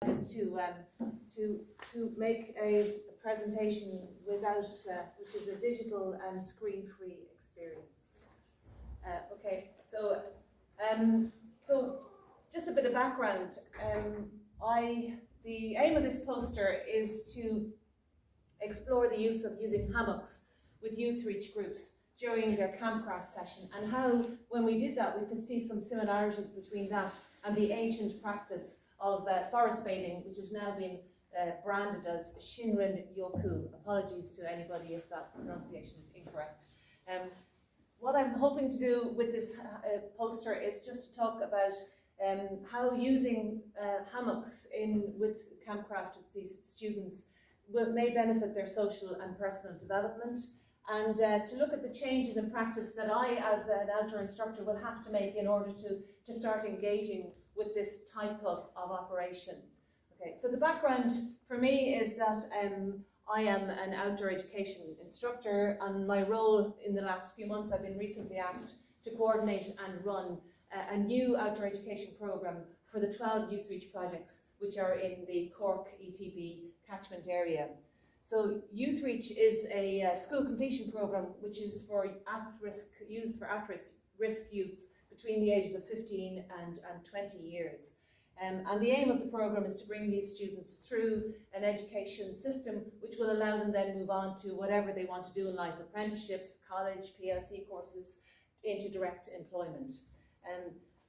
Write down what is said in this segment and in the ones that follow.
to make a presentation without, which is a digital and screen-free experience. So just a bit of background. The aim of this poster is to explore the use of using hammocks with Youthreach groups during their Campcraft session, and how, when we did that, we could see some similarities between that and the ancient practice of forest bathing, which has now been branded as Shirin Yoku. Apologies to anybody if that pronunciation is incorrect. What I'm hoping to do with this poster is just to talk about how using hammocks with Campcraft with these students may benefit their social and personal development, and to look at the changes in practice that I, as an outdoor instructor, will have to make in order to start engaging with this type of operation. Okay, so the background for me is that I am an outdoor education instructor, and my role in the last few months, I've been recently asked to coordinate and run a new outdoor education programme for the 12 Youthreach projects which are in the Cork ETB catchment area. So Youthreach is a school completion programme which is for at-risk youths between the ages of 15 and 20 years. And the aim of the programme is to bring these students through an education system which will allow them then move on to whatever they want to do in life: apprenticeships, college, PLC courses, into direct employment.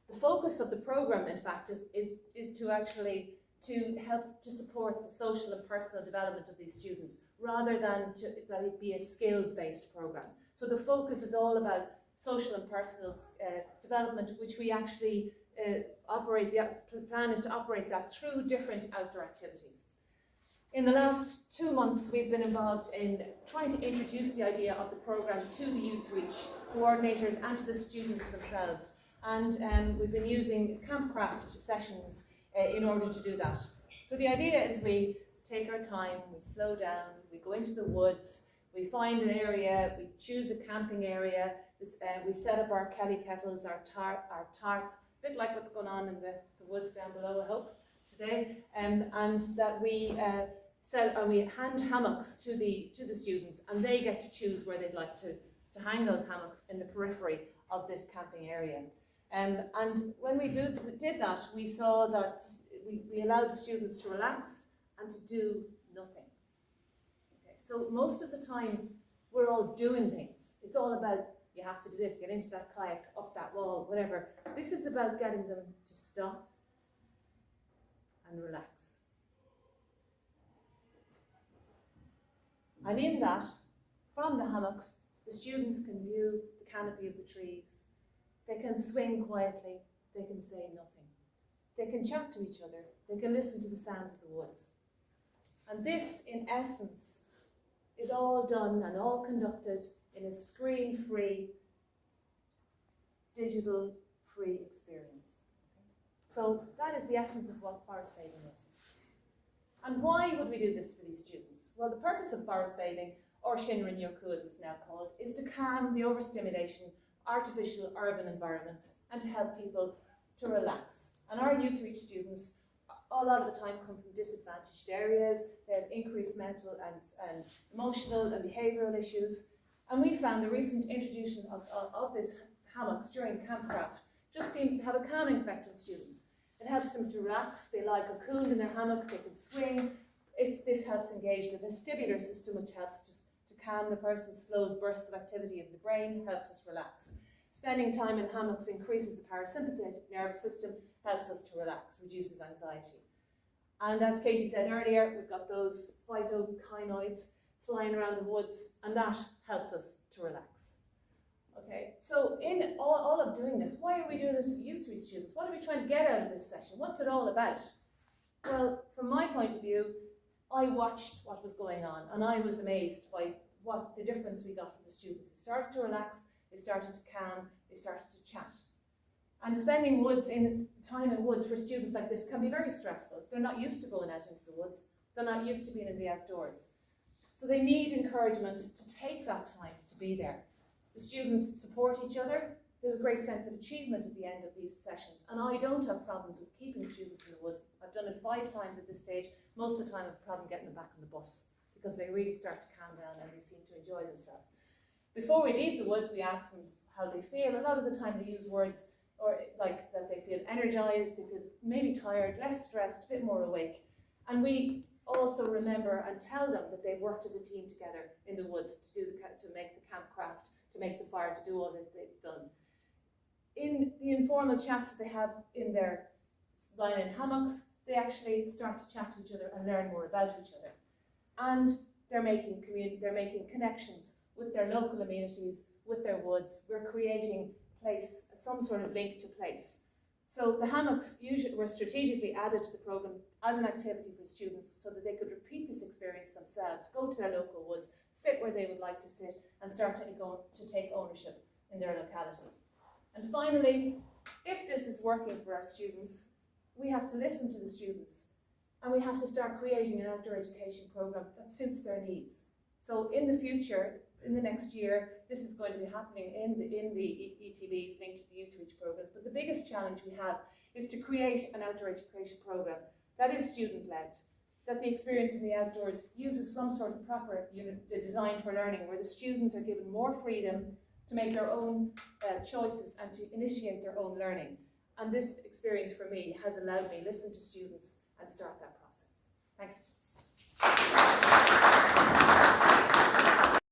The focus of the programme, in fact, is to actually help to support the social and personal development of these students, rather than that it be a skills-based programme. So the focus is all about social and personal development, which we actually the plan is to operate that through different outdoor activities. In the last 2 months, we've been involved in trying to introduce the idea of the programme to the Youthreach coordinators and to the students themselves. And we've been using Campcraft sessions in order to do that. So the idea is we take our time, we slow down, we go into the woods, we find an area, we choose a camping area, we set up our kelly kettles, our tarp, a bit like what's going on in the woods down below, I hope, today, and that we hand hammocks to the students, and they get to choose where they'd like to hang those hammocks in the periphery of this camping area. And when we did that, we saw that we allowed the students to relax and to do nothing. Okay, so most of the time, we're all doing things. It's all about, you have to do this, get into that kayak, up that wall, whatever. This is about getting them to stop and relax. And in that, from the hammocks, the students can view the canopy of the trees. They can swing quietly, they can say nothing. They can chat to each other, they can listen to the sounds of the woods. And this, in essence, is all done and all conducted in a screen-free, digital-free experience. So that is the essence of what forest bathing is. And why would we do this for these students? Well, the purpose of forest bathing, or Shinrin Yoku as it's now called, is to calm the overstimulation artificial urban environments and to help people to relax. And our Youthreach students, a lot of the time, come from disadvantaged areas. They have increased mental and emotional and behavioural issues. And we found the recent introduction of this hammocks during Campcraft just seems to have a calming effect on students. It helps them to relax. They lie cocooned in their hammock, they can swing. This helps engage the vestibular system, which helps to calm the person, slows bursts of activity of the brain, helps us relax. Spending time in hammocks increases the parasympathetic nervous system, helps us to relax, reduces anxiety. And as Katie said earlier, we've got those phytokinoids flying around the woods, and that helps us to relax. Okay, so in all of doing this, why are we doing this with Youthreach students? What are we trying to get out of this session? What's it all about? Well, from my point of view, I watched what was going on, and I was amazed by what the difference we got from the students. They started to relax, they started to calm, they started to chat. And spending time in woods for students like this can be very stressful. They're not used to going out into the woods. They're not used to being in the outdoors. So they need encouragement to take that time to be there. The students support each other. there's a great sense of achievement at the end of these sessions. And I don't have problems with keeping students in the woods. I've done it 5 times at this stage. Most of the time I have a problem getting them back on the bus because they really start to calm down and they seem to enjoy themselves. Before we leave the woods, we ask them how they feel. A lot of the time they use words or like that they feel energized, they feel maybe tired, less stressed, a bit more awake. And we also remember and tell them that they've worked as a team together in the woods to make the campcraft, to make the fire, to do all that they've done. In the informal chats that they have in their lying in hammocks, they actually start to chat to each other and learn more about each other. And they're making connections with their local amenities, with their woods. We're creating some sort of link to place. So the hammocks were strategically added to the programme as an activity for students so that they could repeat this experience themselves, go to their local woods, sit where they would like to sit, and start to take ownership in their locality. And finally, if this is working for our students, we have to listen to the students and we have to start creating an outdoor education programme that suits their needs. So in the future, in the next year, this is going to be happening in the ETBs linked to the Youthreach programmes. But the biggest challenge we have is to create an outdoor education programme that is student-led, that the experience in the outdoors uses some sort of proper design for learning, where the students are given more freedom to make their own choices and to initiate their own learning. And this experience for me has allowed me to listen to students and start that process. Thank you.